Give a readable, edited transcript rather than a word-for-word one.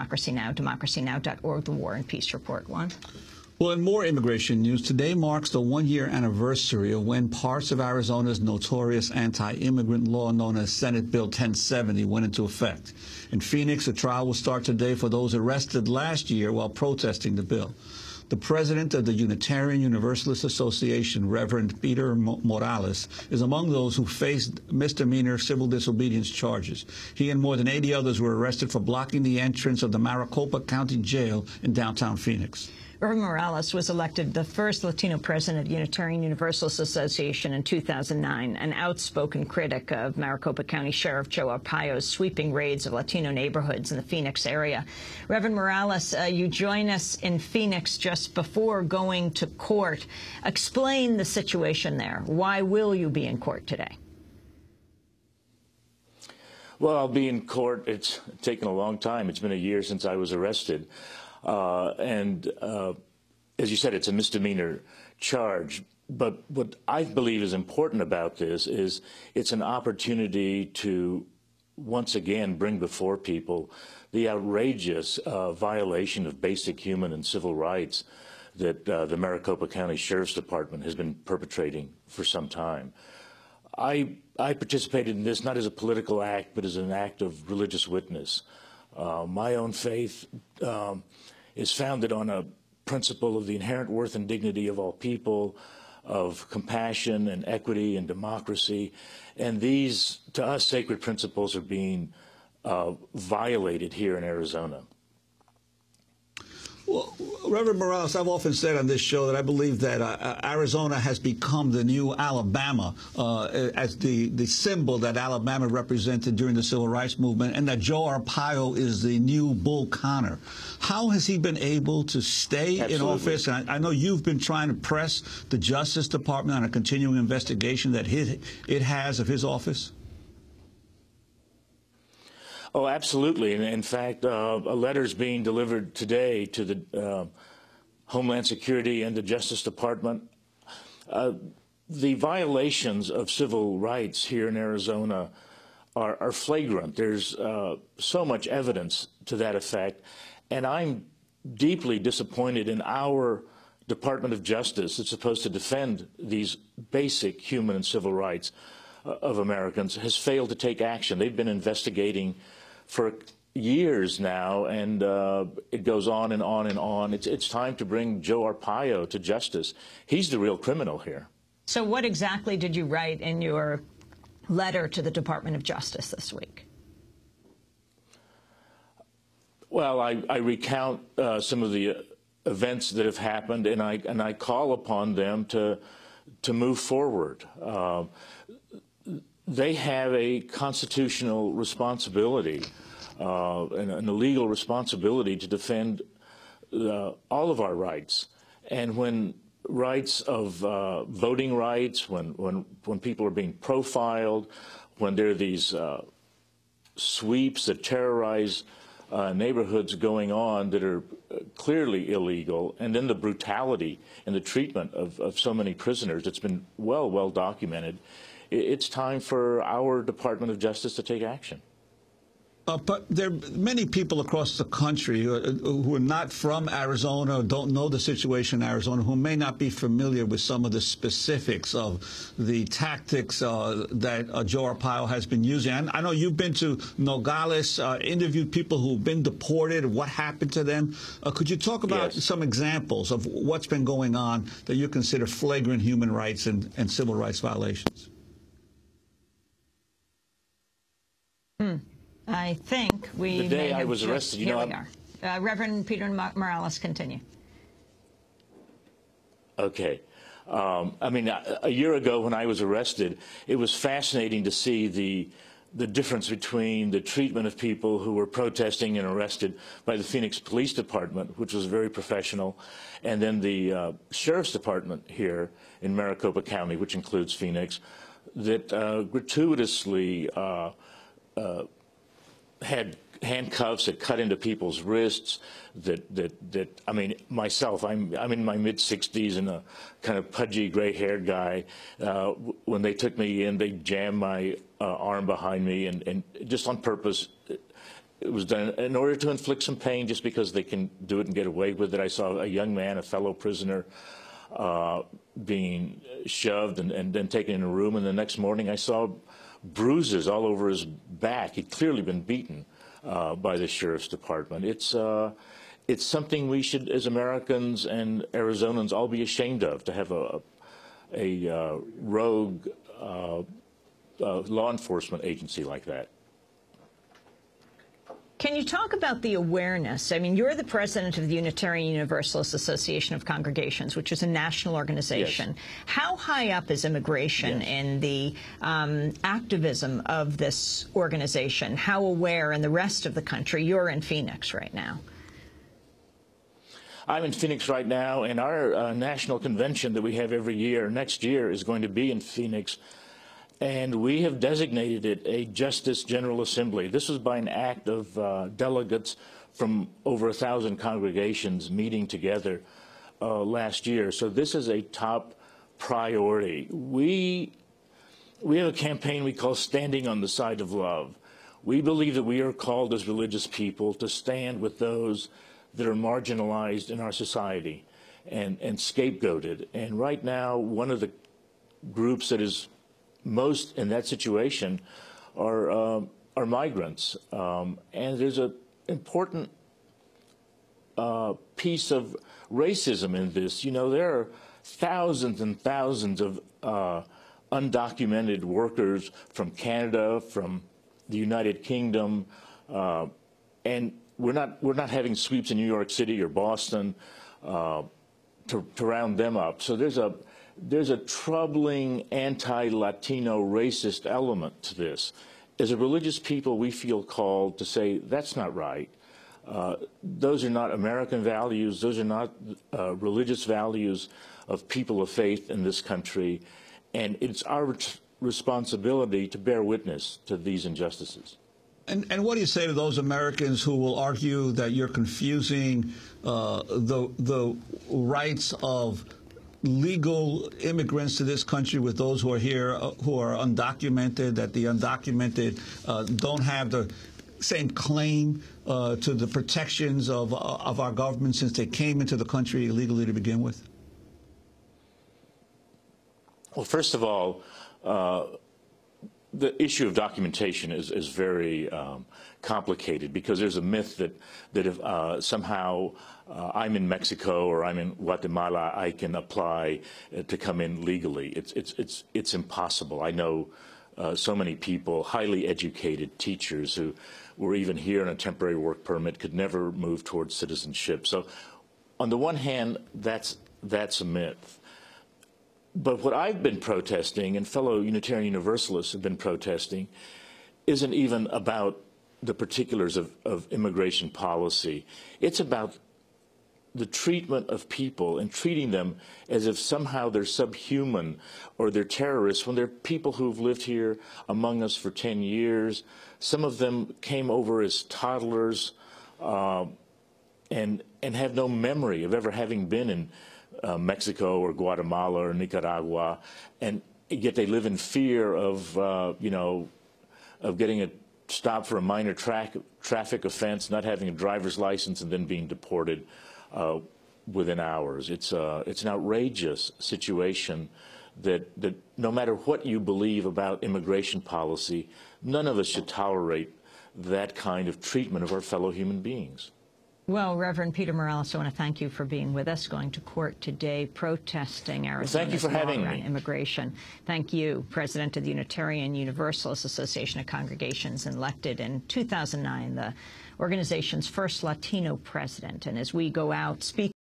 Democracy Now!, democracynow.org, The War and Peace Report. Juan? Well, in more immigration news, today marks the one-year anniversary of when parts of Arizona's notorious anti-immigrant law known as Senate Bill 1070 went into effect. In Phoenix, a trial will start today for those arrested last year while protesting the bill. The president of the Unitarian Universalist Association, Reverend Peter Morales, is among those who faced misdemeanor civil disobedience charges. He and more than 80 others were arrested for blocking the entrance of the Maricopa County Jail in downtown Phoenix. Reverend Morales was elected the first Latino president of the Unitarian Universalist Association in 2009, an outspoken critic of Maricopa County Sheriff Joe Arpaio's sweeping raids of Latino neighborhoods in the Phoenix area. Reverend Morales, you join us in Phoenix just before going to court. Explain the situation there. Why will you be in court today? Well, I'll be in court. It's taken a long time. It's been a year since I was arrested. As you said, it's a misdemeanor charge. But what I believe is important about this is it's an opportunity to once again bring before people the outrageous violation of basic human and civil rights that the Maricopa County Sheriff's Department has been perpetrating for some time. I participated in this not as a political act, but as an act of religious witness. My own faith is founded on a principle of the inherent worth and dignity of all people, of compassion and equity and democracy. And these, to us, sacred principles are being violated here in Arizona. Well, Reverend Morales, I've often said on this show that I believe that Arizona has become the new Alabama as the symbol that Alabama represented during the Civil Rights Movement, and that Joe Arpaio is the new Bull Connor. How has he been able to stay in office? And I know you've been trying to press the Justice Department on a continuing investigation that it has of his office. Oh, absolutely. And in fact, a letter is being delivered today to the Homeland Security and the Justice Department. The violations of civil rights here in Arizona are flagrant. There's so much evidence to that effect. And I'm deeply disappointed in our Department of Justice that's supposed to defend these basic human and civil rights of Americans has failed to take action. They've been investigating for years now, and it goes on and on and on. It's time to bring Joe Arpaio to justice. He's the real criminal here. So what exactly did you write in your letter to the Department of Justice this week? Well, I recount some of the events that have happened, and I call upon them to move forward. They have a constitutional responsibility and a legal responsibility to defend all of our rights. And when rights of voting rights, when people are being profiled, when there are these sweeps that terrorize neighborhoods going on that are clearly illegal, and then the brutality and the treatment of so many prisoners, it's been well documented. It's time for our Department of Justice to take action. But there are many people across the country who are not from Arizona, or don't know the situation in Arizona, who may not be familiar with some of the specifics of the tactics that Joe Arpaio has been using. And I know you've been to Nogales, interviewed people who've been deported, what happened to them. Could you talk about some examples of what's been going on that you consider flagrant human rights and civil rights violations? I think we the day I was arrested, here we are. Reverend Peter Morales, continue. Okay. I mean, a year ago when I was arrested, it was fascinating to see the difference between the treatment of people who were protesting and arrested by the Phoenix Police Department, which was very professional, and then the Sheriff's Department here in Maricopa County, which includes Phoenix, that gratuitously had handcuffs that cut into people's wrists. I mean, myself, I'm in my mid-60s and a kind of pudgy, gray-haired guy. When they took me in, they jammed my arm behind me, and just on purpose, it was done in order to inflict some pain just because they can do it and get away with it. I saw a young man, a fellow prisoner, being shoved and then taken in a room, and the next morning I saw bruises all over his back. He'd clearly been beaten by the sheriff's department. It's something we should, as Americans and Arizonans, all be ashamed of, to have a rogue law enforcement agency like that. Can you talk about the awareness? I mean, you're the president of the Unitarian Universalist Association of Congregations, which is a national organization. Yes. How high up is immigration in the activism of this organization? How aware in the rest of the country? You're in Phoenix right now. I'm in Phoenix right now, and our national convention that we have every year, next year, is going to be in Phoenix. And we have designated it a Justice General Assembly. This was by an act of delegates from over 1,000 congregations meeting together last year. So this is a top priority. We have a campaign we call Standing on the Side of Love. We believe that we are called as religious people to stand with those that are marginalized in our society and scapegoated. And right now, one of the groups that is most in that situation are migrants, and there's an important piece of racism in this. You know, there are thousands and thousands of undocumented workers from Canada, from the United Kingdom, and we're not having sweeps in New York City or Boston to round them up. So there's a troubling anti-Latino racist element to this. As a religious people, we feel called to say, that's not right. Those are not American values. Those are not religious values of people of faith in this country. And it's our responsibility to bear witness to these injustices. And what do you say to those Americans who will argue that you're confusing the rights of legal immigrants to this country with those who are here who are undocumented, that the undocumented don't have the same claim to the protections of our government since they came into the country illegally to begin with? Well, first of all, the issue of documentation is very complicated, because there's a myth that if somehow I'm in Mexico or I'm in Guatemala, I can apply to come in legally. It's impossible. I know so many people, highly educated teachers who were even here on a temporary work permit, could never move towards citizenship. So on the one hand, that's a myth. But what I've been protesting, and fellow Unitarian Universalists have been protesting, isn't even about the particulars of immigration policy. It's about the treatment of people and treating them as if somehow they're subhuman or they're terrorists, when they're people who've lived here among us for 10 years. Some of them came over as toddlers and have no memory of ever having been in Mexico or Guatemala or Nicaragua, and yet they live in fear of of getting a stop for a minor traffic offense, not having a driver's license, and then being deported within hours. It's an outrageous situation that no matter what you believe about immigration policy, none of us should tolerate that kind of treatment of our fellow human beings. Well, Reverend Peter Morales, I want to thank you for being with us, going to court today, protesting Arizona's law around immigration. Thank you, President of the Unitarian Universalist Association of Congregations, elected in 2009, the organization's first Latino president. And as we go out, speak